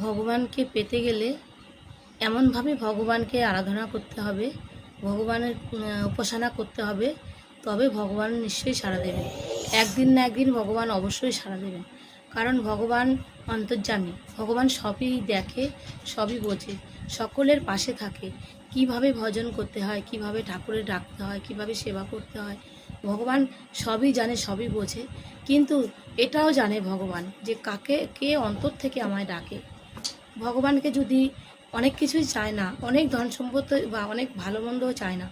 ভগবানকে পেতে গেলে এমনভাবে ভগবানকে আরাধনা করতে হবে, ভগবানের উপাসনা করতে হবে, তবে ভগবান নিশ্চয়ই সাড়া দেবেন। একদিন না একদিন ভগবান অবশ্যই সাড়া দেবেন। কারণ ভগবান অন্তর্যামী, ভগবান সবই দেখে, সবই বোঝে, সকলের পাশে থাকে। কিভাবে ভজন করতে হয়, কিভাবে ঠাকুরের ডাকতে হয়, কিভাবে সেবা করতে হয়, ভগবান সবই জানে, সবই বোঝে। কিন্তু এটাও জানে ভগবান যে কে অন্তর থেকে আমায় ডাকে। ভগবানকে যদি অনেক কিছুই চায় না, অনেক ধন সম্পত্তি বা অনেক ভালো মন্দও চায় না,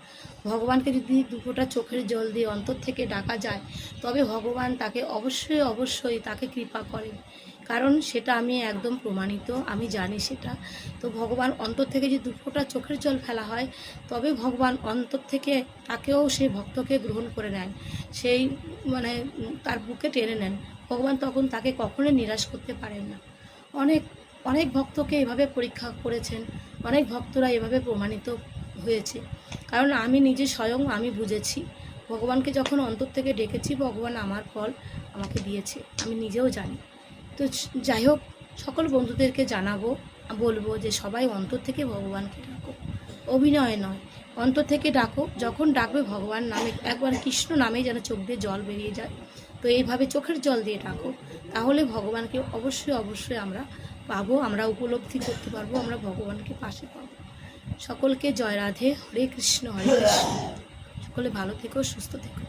ভগবানকে যদি দুফোঁটা চোখের জল দিয়ে অন্তর থেকে ডাকা যায়, তবে ভগবান তাকে অবশ্যই অবশ্যই তাকে কৃপা করেন। কারণ সেটা আমি একদম প্রমাণিত, আমি জানি সেটা। তো ভগবান অন্তর থেকে যদি দুফোঁটা চোখের জল ফেলা হয়, তবে ভগবান অন্তর থেকে তাকেও সেই ভক্তকে গ্রহণ করে নেন, সেই তার বুকে টেনে নেন। ভগবান তখন তাকে কখনোই নিরাশ করতে পারেন না। অনেক অনেক ভক্তকে এভাবে পরীক্ষা করেছেন, অনেক ভক্তরা এভাবে প্রমাণিত হয়েছে। কারণ আমি নিজে স্বয়ং আমি বুঝেছি, ভগবানকে যখন অন্তর থেকে ডেকেছি, ভগবান আমার ফল আমাকে দিয়েছে, আমি নিজেও জানি। তো যাই হোক, সকল বন্ধুদেরকে বলবো যে সবাই অন্তর থেকে ভগবানকে ডাকো, অভিনয় নয়, অন্তর থেকে ডাকো। যখন ডাকবে ভগবান নামে, একবার কৃষ্ণ নামেই যেন চোখ দিয়ে জল বেরিয়ে যায়। তো এইভাবে চোখের জল দিয়ে ডাকো, তাহলে ভগবানকে অবশ্যই অবশ্যই আমরা পাবো, আমরা উপলব্ধি করতে পারবো, আমরা ভগবানকে পাশে পাবো। সকলকে জয় রাধে, হরে কৃষ্ণ হরে কৃষ্ণ। সকলে ভালো থেকো, সুস্থ থেকো।